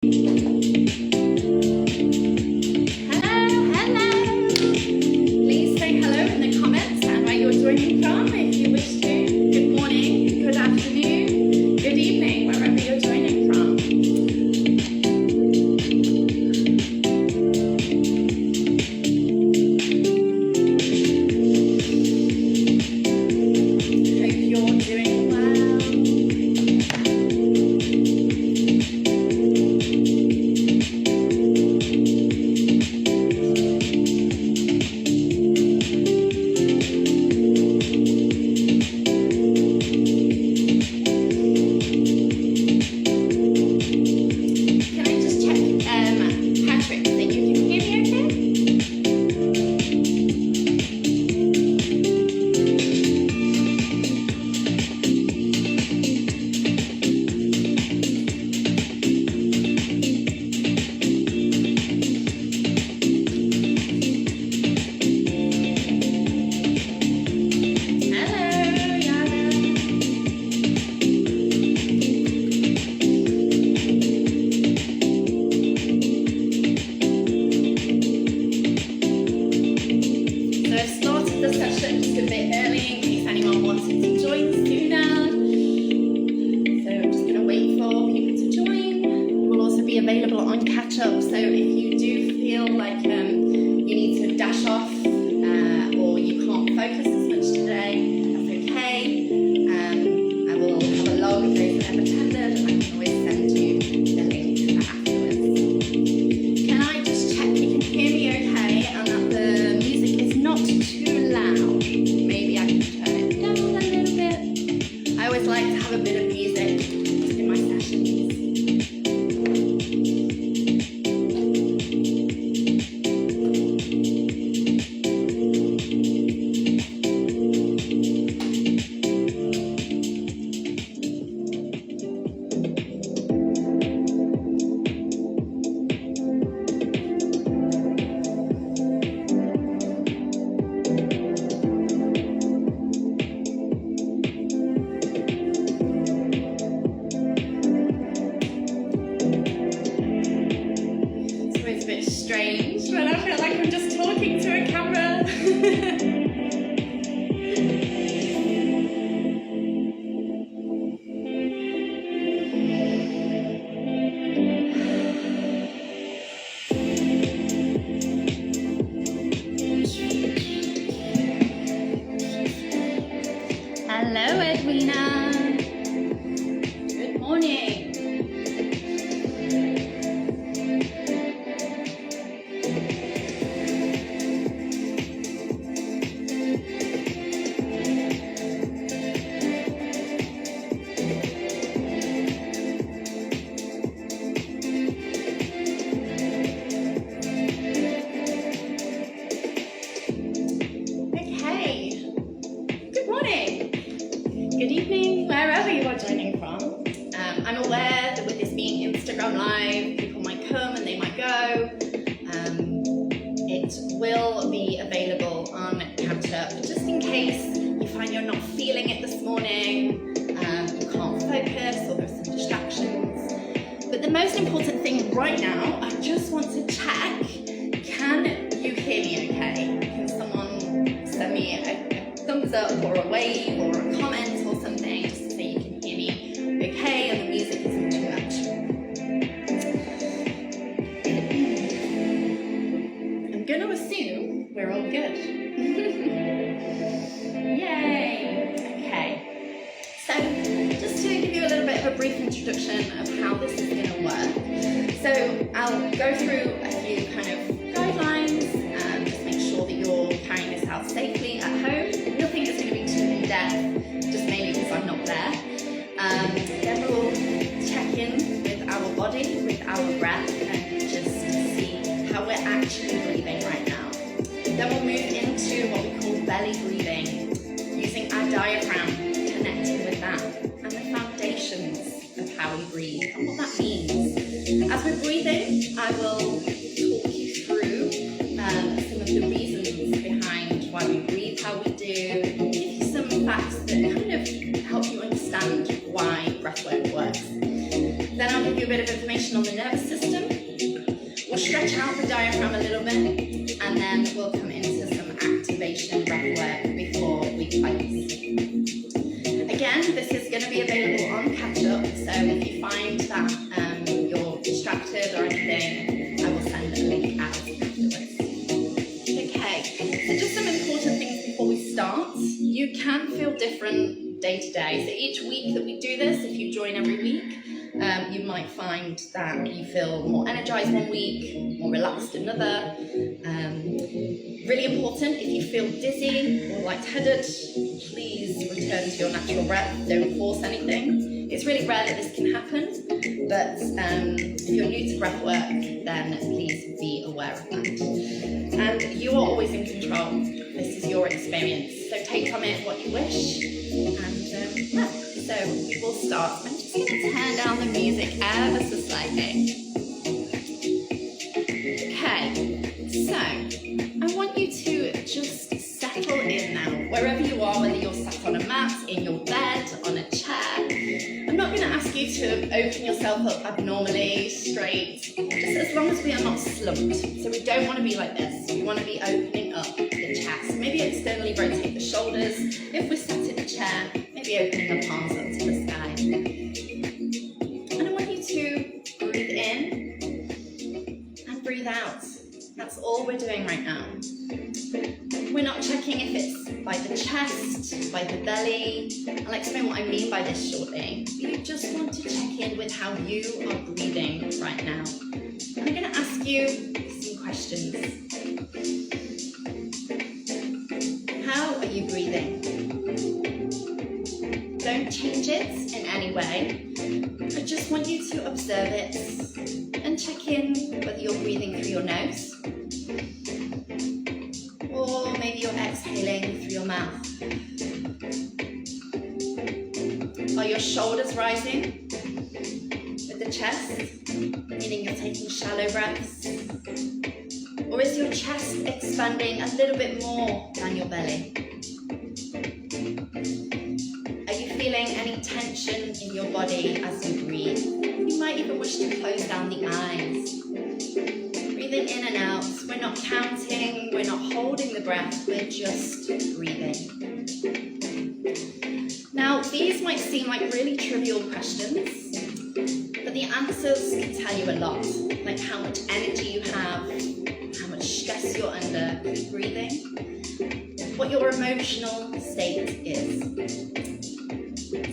Please say hello in the comments and where you're joining from if you wish to. Good morning, good afternoon, good evening, wherever you're joining from. Hope you're doing well. Can I just check, Patrick, that you can hear me okay? Hello, Yana. So I've started the session just a bit early in case anyone wanted to join sooner. So I'm just going to wait for people to join. We'll also be available on catch up. So if you do feel like you need to dash off or you can't focus as much today, that's okay. I will have a log of those that have attended and I can always send you the link afterwards. Can I just check you can hear me okay and that the music is not too loud? Maybe I can turn it down a little bit. I always like to have a bit of music in my sessions. It's always a bit strange when I feel like I'm just talking to a camera. Hello, Edwina. Good morning. Okay. Good morning. Good evening, wherever you are joining from. I'm aware that with this being Instagram Live, people might come and they might go. It will be available on catch up just in case you find you're not feeling it this morning, you can't focus or there's some distractions. But the most important thing right now, I just want to check, can you hear me okay? Can someone send me a thumbs up or a wave or a comment or something just to say you can hear me okay and the music isn't too much. I'm going to assume we're all good. Yay! Okay. So just to give you a little bit of a brief introduction of how this is going to work. So I'll go through a few kind of guidelines and just make sure that you're carrying this out safely at home. Nothing is going to be too in-depth, just mainly because I'm not there. Then we'll check in with our body, with our breath, and just see how we're actually breathing right now. Then we'll move into what we call belly breathing, using our diaphragm, connecting with that, and the foundations of how we breathe and what that means. As we're breathing, I will talk you through some of the reasons behind why we breathe how we do, give you some facts that kind of help you understand why breathwork works. Then I'll give you a bit of information on the nervous system. We'll stretch out the diaphragm a little bit, and then we'll come into some activation breath work before we close. Again, this is going to be available on Catch Up, so if you find that you're distracted or anything, I will send a link out afterwards. Okay, so just some important things before we start. You can feel different day to day. So each week that we do this, if you join every week, you might find that you feel more energized one week, more relaxed another. Really important, if you feel dizzy or lightheaded, please return to your natural breath. Don't force anything. It's really rare that this can happen, but if you're new to breath work, then please be aware of that. And you are always in control. This is your experience, so take from it what you wish. And yeah, so we will start. I'm just going to turn down the music ever so slightly. Okay, so I want you to just settle in now, wherever you are, whether you're sat on a mat, in your bed, on a chair. I'm not going to ask you to open yourself up abnormally, straight, just as long as we are not slumped. So we don't want to be like this. We want to be opening up the chest. Maybe externally rotate the shoulders. If we're sat in a chair, maybe opening the palms up to the sky. And I want you to breathe in and breathe out. That's all we're doing right now. We're not checking if it's by the chest, by the belly. I'll explain what I mean by this shortly. You just want to check in with how you are breathing right now. And I'm going to ask you some questions. How are you breathing? Don't change it in any way. I just want you to observe it and check in whether you're breathing through your nose, or maybe you're exhaling through your mouth. Are your shoulders rising with the chest, meaning you're taking shallow breaths? Or is your chest expanding a little bit more than your belly? Are you feeling any tension in your body as you breathe? You might even wish to close down the eyes. Breathing in and out. We're not counting, we're not holding the breath, we're just breathing. Now, these might seem like really trivial questions, but the answers can tell you a lot, like how much energy you have, how much stress you're under, keep breathing, what your emotional state is.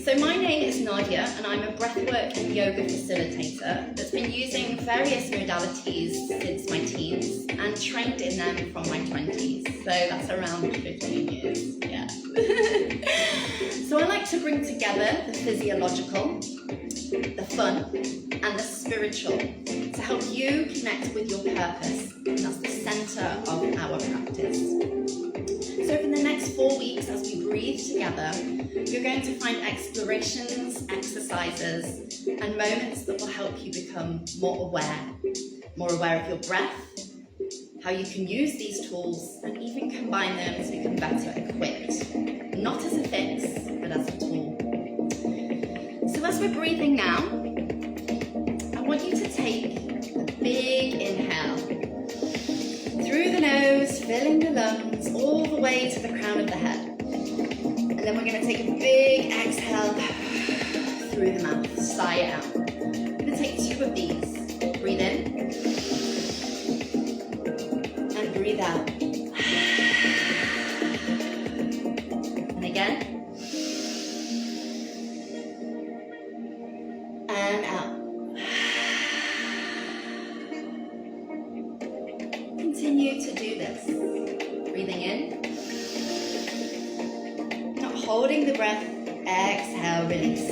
So my name is Nadia, and I'm a breathwork and yoga facilitator that's been using various modalities since my teens and trained in them from my 20s. So that's around 15 years, yeah. So I like to bring together the physiological, the fun, and the spiritual to help you connect with your purpose. And that's the center of our practice. So for the next 4 weeks, as we breathe together, you're going to find explorations, exercises, and moments that will help you become more aware of your breath, how you can use these tools, and even combine them to become better equipped, not as a fix, but as a tool. So as we're breathing now, I want you to take a big inhale through the nose, filling the lungs all the way to the crown of the head. And then we're going to take a big exhale through the mouth, sigh it out. I'm going to take 2 of these. Breathe in and breathe out. And again. And out. Continue to do this. Breathing in. Not holding the breath. Exhale, release.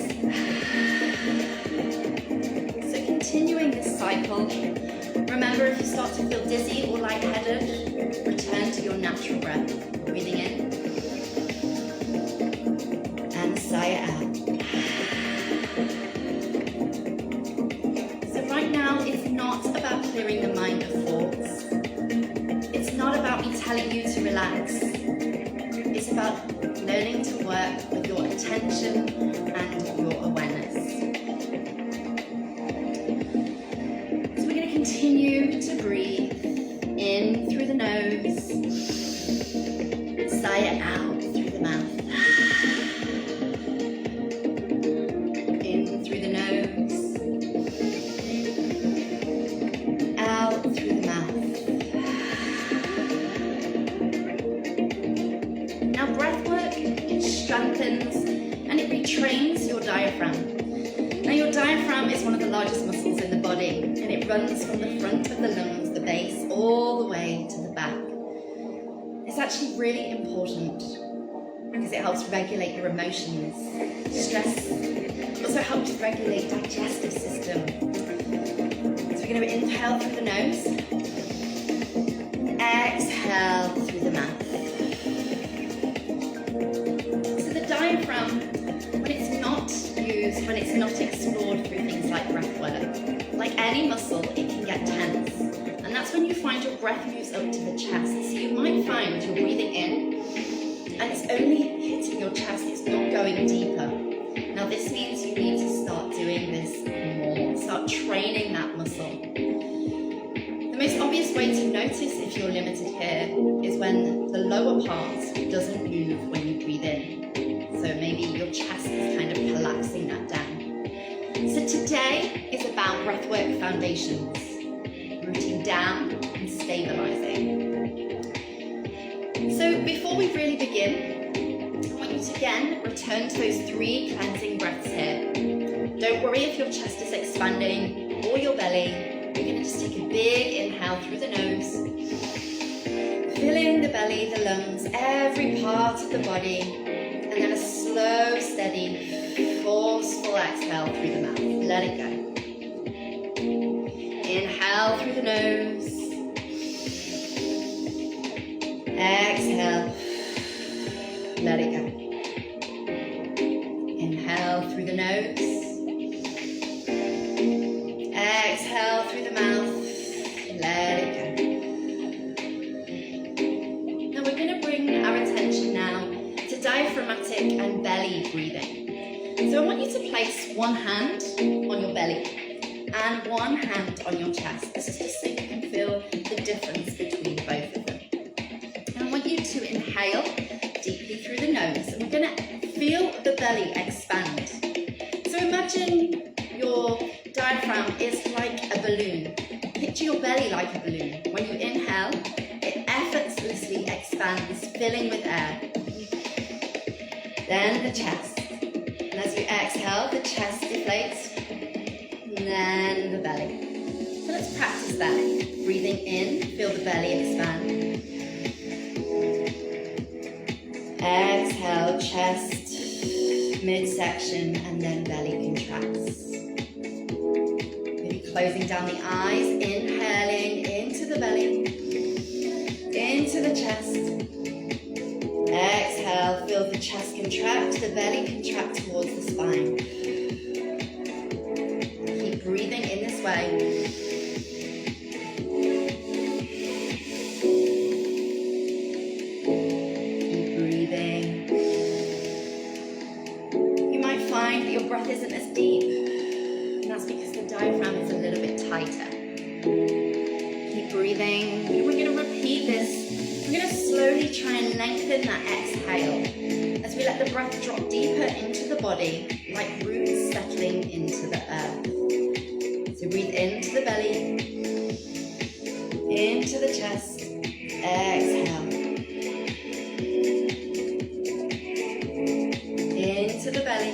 So continuing this cycle. Remember, if you start to feel dizzy or lightheaded, return to your natural breath. Breathing in. And sigh it out. So right now, it's not about clearing the mind of thoughts. It's not about me telling you to relax. It's about learning to work with your attention and your awareness. continue to breathe in through the nose, sigh it out through the mouth. In through the nose, out through the mouth. Now breath work, it strengthens and it retrains your diaphragm. Now your diaphragm is one of the largest muscles in the body, and it runs from the front of the lungs, the base, all the way to the back. It's actually really important because it helps regulate your emotions, stress. It also helps regulate digestive system. So we're going to inhale through the nose, exhale through the mouth. So the diaphragm, when it's not used, when it's not explored through things like breath work, like any muscle, it can get tense. And that's when you find your breath moves up to the chest. So you might find you're breathing in and it's only hitting your chest, it's not going deeper. Now this means you need to start doing this more, start training that muscle. The most obvious way to notice if you're limited here is when the lower part doesn't move when you breathe in. So maybe your chest is kind of collapsing that down. So today is about breathwork foundations, rooting down and stabilizing. So before we really begin, I want you to again return to those 3 cleansing breaths here. Don't worry if your chest is expanding or your belly. You're going to just take a big inhale through the nose, filling the belly, the lungs, every part of the body, and then a slow, steady, forceful exhale through the mouth. Let it go. Inhale through the nose. Exhale. Let it go. Inhale through the nose. Exhale through the mouth. Let it go. Now we're going to bring our attention now to diaphragmatic and belly breathing. So I want you to place one hand on your belly and one hand on your chest. This is just so you can feel the difference between both of them. And I want you to inhale deeply through the nose, and we're going to feel the belly expand. So imagine your diaphragm is like a balloon. Picture your belly like a balloon. When you inhale, it effortlessly expands, filling with air. Then the chest. And as you exhale, the chest deflates. And then the belly. So let's practice that. Breathing in, feel the belly expand. Exhale, chest, midsection, and then belly contracts. Maybe closing down the eyes, inhaling into the belly, into the chest. Exhale, feel the chest contract, the belly contract towards the spine. Keep breathing in this way. Keep breathing. You might find that your breath isn't as deep, and that's because the diaphragm is a little bit tighter. Keep breathing. We're going to repeat this. We're going to slowly try and lengthen that exhale as we let the breath drop deeper into the body, like roots settling into the earth. So breathe into the belly, into the chest, exhale. Into the belly,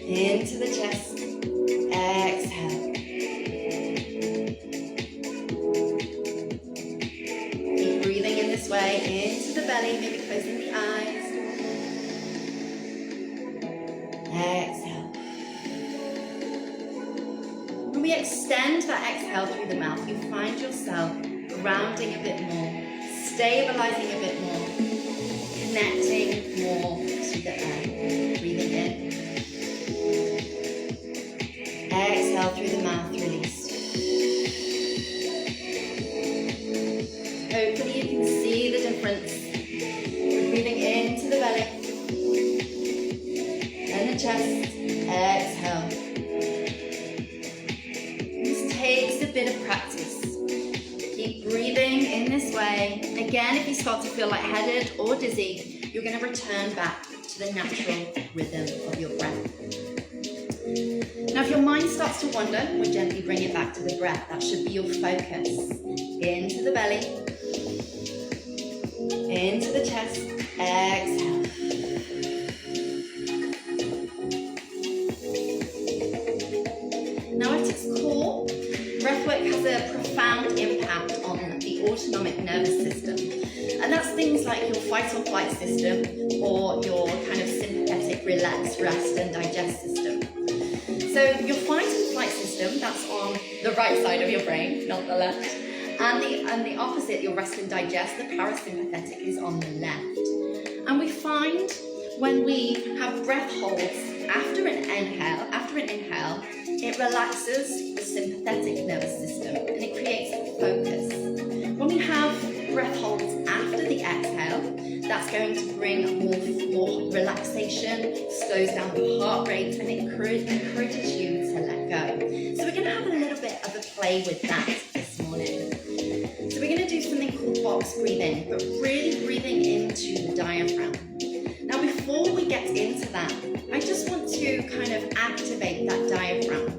into the chest, exhale. Way into the belly, maybe closing the eyes. Exhale. When we extend that exhale through the mouth, you find yourself grounding a bit more, stabilizing a bit more, connecting more to the earth. Breathing in. Exhale through the mouth, release. Hopefully you can see the difference. We're breathing into the belly, then the chest, exhale. a bit of practice. Keep breathing in this way. Again, if you start to feel lightheaded or dizzy, you're going to return back to the natural rhythm of your breath. Now, if your mind starts to wander, we'll gently bring it back to the breath. That should be your focus. Into the belly, into the chest, exhale. Now, at its core, breathwork has a profound impact on the autonomic nervous system. And that's things like your fight or flight system or your kind of sympathetic relax, rest and digest system. So your fight and flight system, that's on the right side of your brain, not the left. And the opposite, your rest and digest, the parasympathetic, is on the left. And we find when we have breath holds after an inhale, it relaxes the sympathetic nervous system and it creates focus. When we have breath holds after the exhale, that's going to bring more relaxation, slows down the heart rate, and it encourages you to let go. So we're going to have a little bit of a play with that this morning. So we're going to do something called box breathing, but really breathing into the diaphragm. Now, before we get into that, I just want to kind of activate that diaphragm.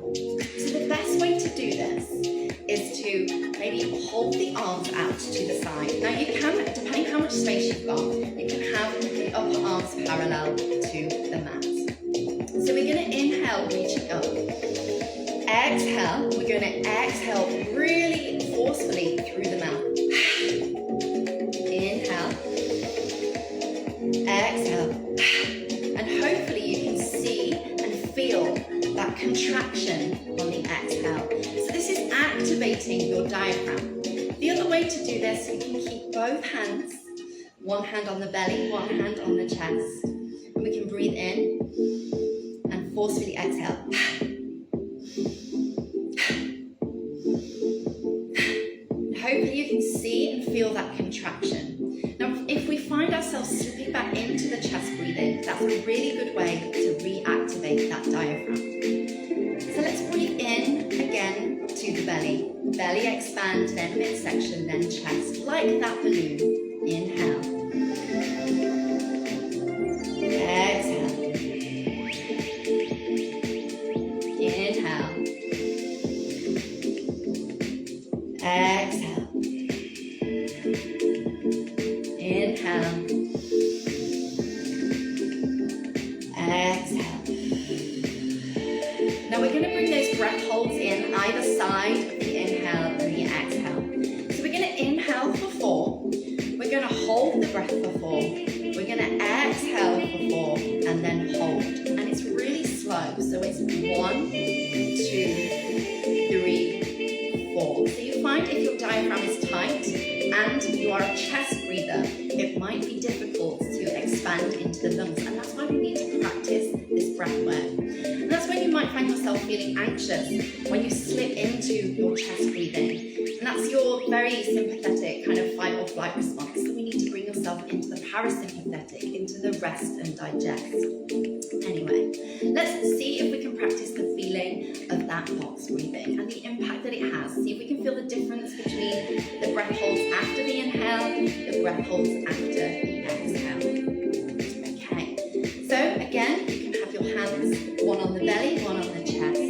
So the best way to do this is to maybe hold the arms out to the side. Now you can, depending how much space you've got, you can have the upper arms parallel to the mat. So we're going to inhale, reaching up. Exhale, we're going to exhale really forcefully through the mouth. Inhale. Exhale. And hopefully you can see and feel that contraction on the exhale. So this is activating your diaphragm. The other way to do this, you can keep both hands, one hand on the belly, one hand on the chest. And we can breathe in and forcefully exhale. Hopefully you can see and feel that contraction. Now, if we find ourselves slipping back into the chest breathing, that's a really good way to reactivate that diaphragm. So let's breathe in again to the belly. Belly expand, then midsection, then chest, like that balloon. Inhale. Exhale. Inhale. Exhale. Inhale. Exhale. Now we're going to bring those breath holds in either side of the inhale and the exhale. So we're going to inhale for 4. We're going to hold the breath for 4. We're going to exhale for 4 and then hold. And it's really slow. So it's 1, 2, 3, 4. So you find if your diaphragm is tight and you are a chest breather, it might be difficult to expand into the lungs. And that's why we need to practice this breath work. And that's when you might find yourself feeling anxious, when you slip into your chest breathing. And that's your very sympathetic kind of fight or flight response. So we need to bring yourself into the parasympathetic, into the rest and digest. Anyway, let's see if we can practice the feeling of that box breathing and the impact that it has. See if we can feel the difference between the breath holds after the inhale, the breath holds after the exhale. Okay, so again, you can have your hands, one on the belly, one on the chest.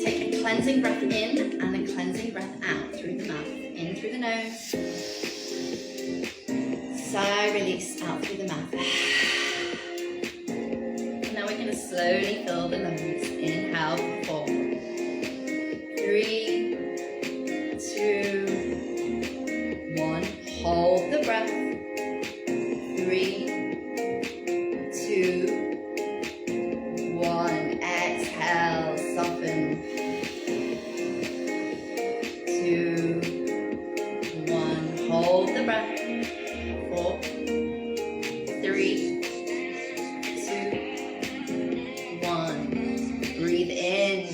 Take a cleansing breath in and a cleansing breath out through the mouth. In through the nose. Sigh, release out through the mouth. Now we're going to slowly fill the lungs. Inhale for 4. 3, 2, 1. Hold the breath. 3, 2, 1. Exhale, soften. 2, 1. Hold the breath. 4, 3, 2, 1. Breathe in.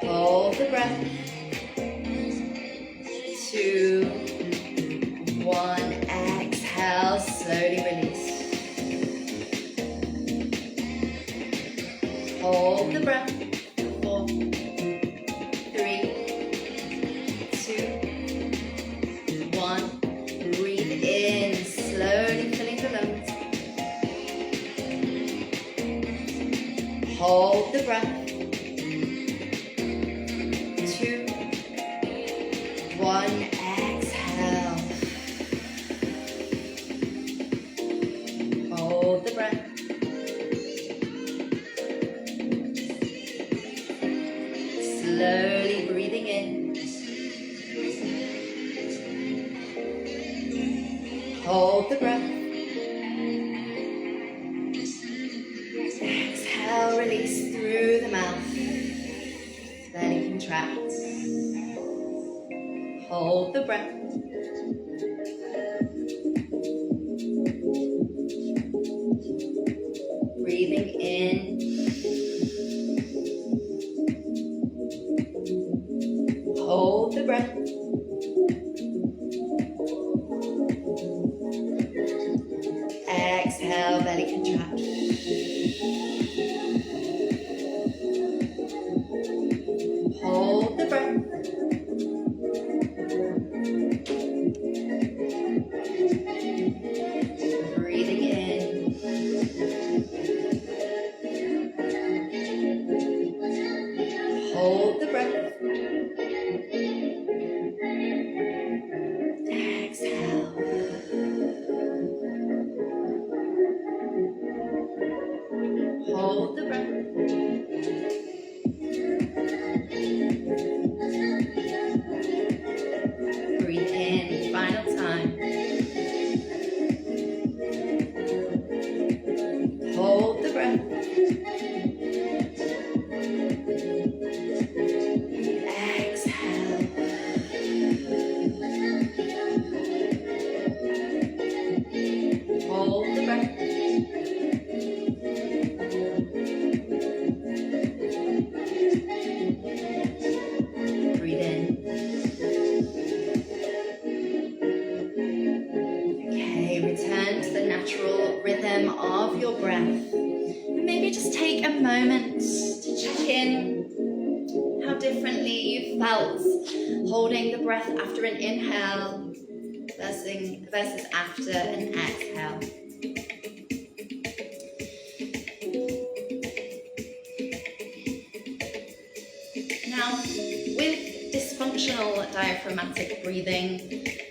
Hold the breath. 2, 1. Exhale, slowly release. Hold the breath. 4, 3, 2, 1. Breathe in, slowly filling the lungs. Hold the breath. 2, 1. Exhale. Hold the breath. Slowly breathing in. Hold the breath. Exhale, release through the mouth. Belly contracts. Hold the breath. Breathing in. Hold the breath. Exhale, belly contract. Hold the breath. Breathing in. Hold the breath. Exhale. Hold the breath. Breathe in, final time. Hold the breath. Exhale. Hold the breath. Breathe in. Okay, return to the natural rhythm of your breath. And maybe just take a moment to check in how differently you felt holding the breath after an inhale versus after an exhale. Now, with dysfunctional diaphragmatic breathing,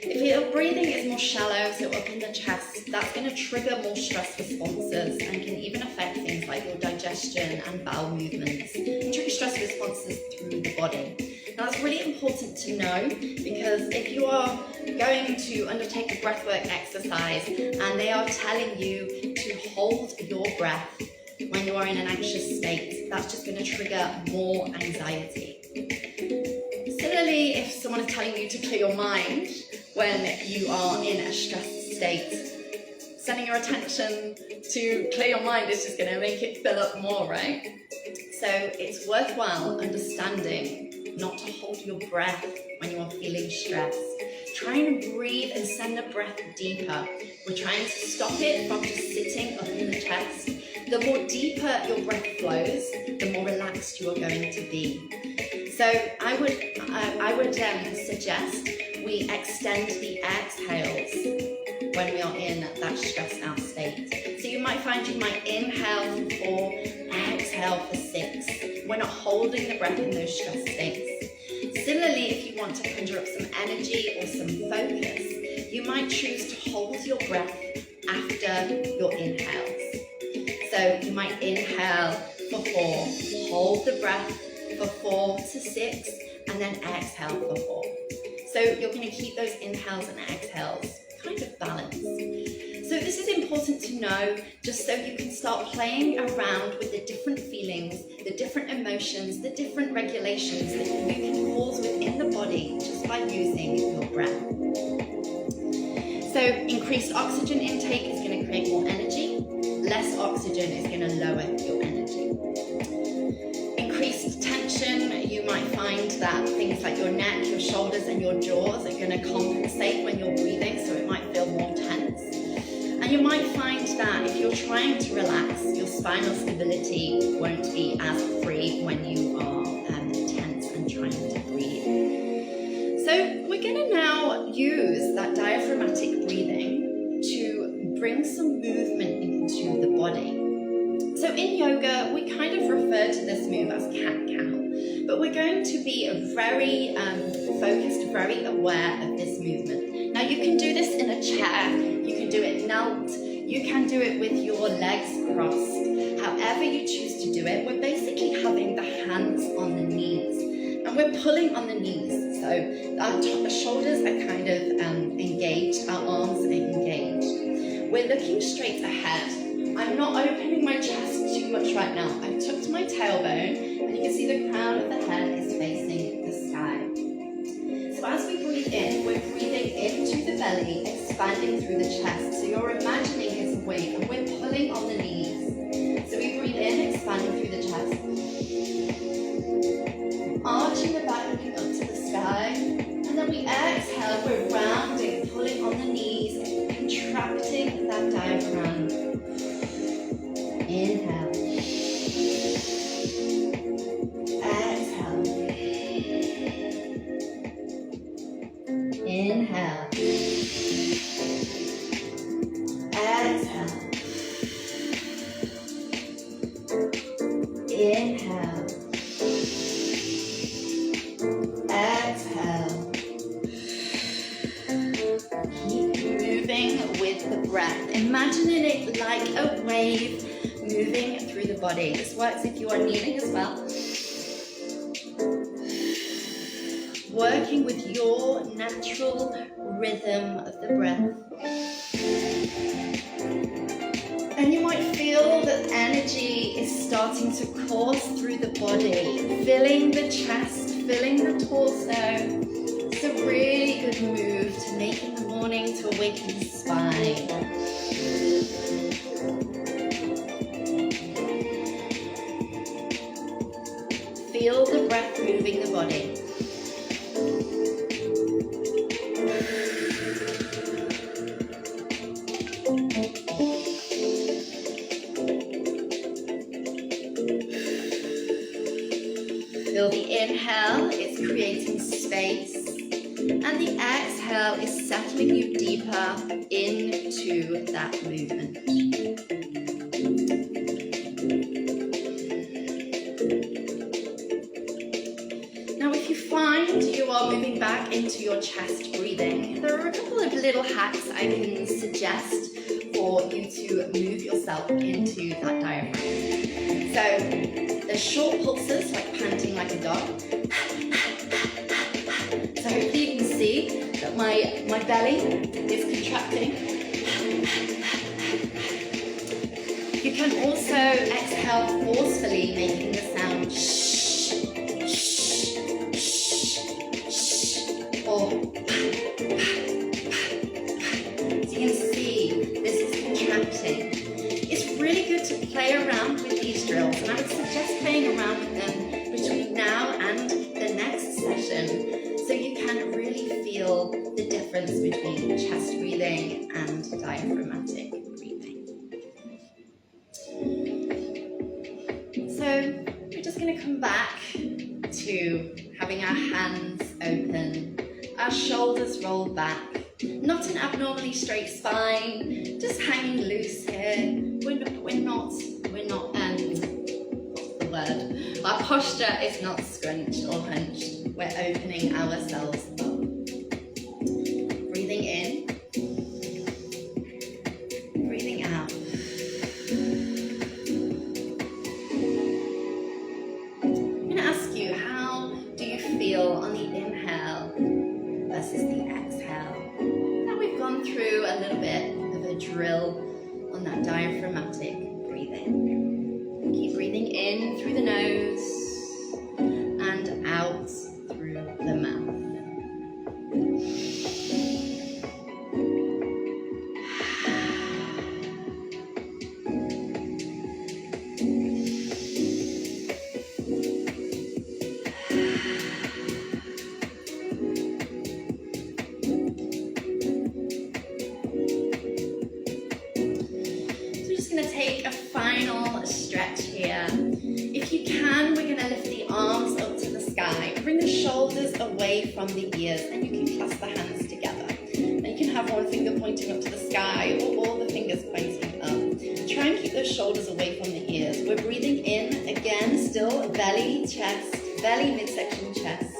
if your breathing is more shallow, so up in the chest, that's going to trigger more stress responses and can even affect things like your digestion and bowel movements, and trigger stress responses through the body. Now, that's really important to know, because if you are going to undertake a breathwork exercise and they are telling you to hold your breath when you are in an anxious state, that's just going to trigger more anxiety. Similarly, if someone is telling you to clear your mind when you are in a stressed state, sending your attention to clear your mind is just going to make it fill up more, right? So it's worthwhile understanding not to hold your breath when you are feeling stressed. Try and breathe and send the breath deeper. We're trying to stop it from just sitting up in the chest. The more deeper your breath flows, the more relaxed you are going to be. So I would suggest we extend the exhales when we are in that stressed out state. So you might find you might inhale for 4, exhale for 6. We're not holding the breath in those stressed states. Similarly, if you want to conjure up some energy or some focus, you might choose to hold your breath after your inhales. So you might inhale for 4, hold the breath for 4 to 6, and then exhale for 4. So you're going to keep those inhales and exhales kind of balanced. So this is important to know, just so you can start playing around with the different feelings, the different emotions, the different regulations that you can cause within the body just by using your breath. So increased oxygen intake is going to create more energy. Less oxygen is going to lower your energy. Increased tension, you might find that things like your neck, your shoulders and your jaws are going to compensate when you're breathing, so it might feel more tense. And you might find that if you're trying to relax, your spinal stability won't be as free when you are tense and trying to breathe. So we're going to now use that diaphragmatic breathing to bring some movement into the body. So in yoga, we kind of refer to this move as cat-cow, but we're going to be very focused, very aware of this movement. Now you can do this in a chair, you can do it knelt, you can do it with your legs crossed. However you choose to do it, we're basically having the hands on the knees and we're pulling on the knees. So our shoulders are kind of engaged, our arms are engaged. We're looking straight ahead. I'm not opening my chest too much right now. I've tucked my tailbone and you can see the crown of the head is facing the sky. So as we breathe in, we're breathing into the belly, expanding through the chest. So you're imagining it's a wing and we're pulling on the knees. So we breathe in, expanding through the chest. Arching the back, looking up to the sky. And then we exhale, we're rounding, pulling on the knees, contracting that diaphragm. Inhale. Exhale. Inhale. Exhale. Inhale. Exhale. Keep moving with the breath. Imagining it like a wave moving through the body. This works if you are kneeling as well. Working with your natural rhythm of the breath. And you might feel that energy is starting to course through the body, filling the chest, filling the torso. It's a really good move to make in the morning to awaken the spine. Feel the breath moving the body. Feel the inhale is creating space, and the exhale is settling you deeper into that movement. You are moving back into your chest breathing. There are a couple of little hacks I can suggest for you to move yourself into that diaphragm. So there's short pulses, like panting like a dog. So hopefully you can see that my belly is contracting. You can also exhale forcefully, making the sound shh. So you can see this is contracting. It's really good to play around with these drills, and I would suggest playing around with them between now and the next session so you can really feel the difference between chest breathing and diaphragmatic breathing. So we're just going to come back to having our hands open, our shoulders rolled back, not an abnormally straight spine, just hanging loose here. We're not, what's the word? Our posture is not scrunched or hunched. We're opening ourselves up. Breathing in, breathing out. I'm going to ask you, how do you feel on the inhale versus the exhale? Now we've gone through a little bit of a drill on that diaphragmatic breathing. Keep breathing in through the nose and out through the mouth. from the ears, and you can clasp the hands together. And you can have one finger pointing up to the sky or all the fingers pointing up. Try and keep those shoulders away from the ears. We're breathing in, again, still belly, chest, belly, midsection, chest.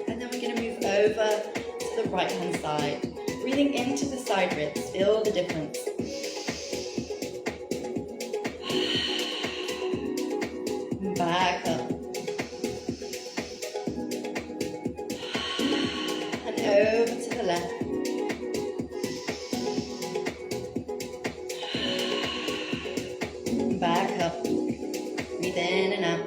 And then we're going to move over to the right hand side. Breathing into the side ribs, feel the difference. Back up. And over to the left. Back up. Breathe in and out.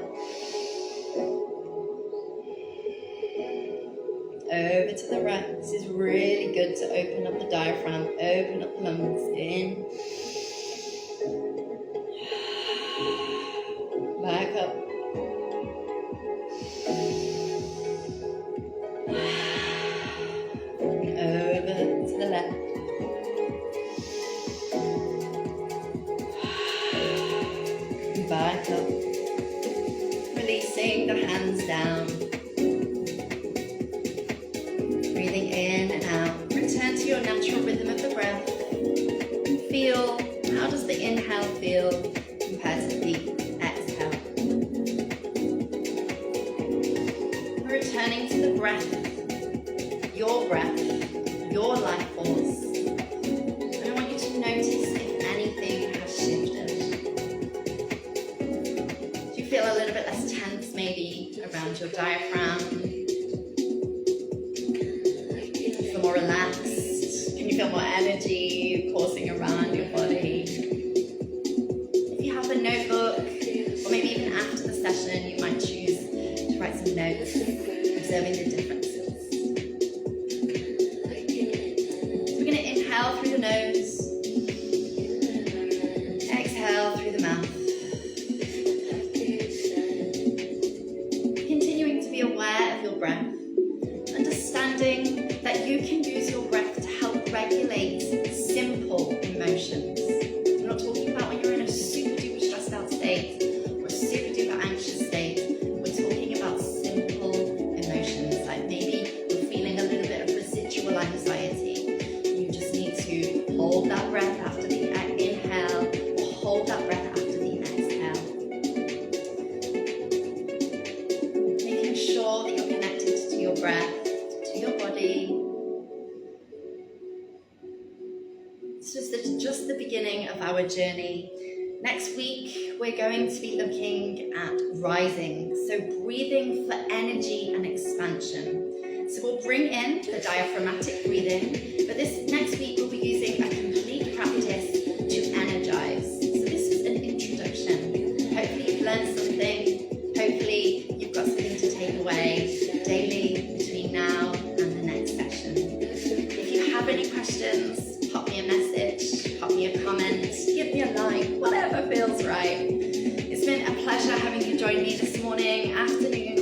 Over to the right. This is really good to open up the diaphragm, open up the lungs. In. Back up. Over to the left. Back up. Releasing the hands down. Breathing in and out. Return to your natural rhythm of the breath. Feel, how does the inhale feel compared to the exhale? We're returning to the breath, your life force. And I want you to notice if anything has shifted. Do you feel a little bit less tense maybe around your diaphragm? More relaxed? Can you feel more energy coursing around your body? If you have a notebook, or maybe even after the session, you might choose to write some notes, observing the differences. So we're going to inhale through the nose, exhale through the mouth. Continuing to be aware of your breath, understanding that you can use your breath to help regulate simple emotions. I'm not talking about when you're in a super duper stressed out state or a super duper anxious state. We're talking about simple emotions, like maybe you're feeling a little bit of residual anxiety. You just need to hold that breath after the inhale or hold that breath after the exhale. Making sure that you're connected to your breath, your body. It's just the beginning of our journey. Next week, we're going to be looking at rising, so breathing for energy and expansion. So we'll bring in the diaphragmatic breathing, but this next week we'll be using a complete practice to energize. So this is an introduction. Hopefully you've learned something. Hopefully you've got something to take away daily between now and the next session. If you have any questions, pop me a message, pop me a comment, give me a like, whatever feels right. It's been a pleasure having you join me this morning, afternoon,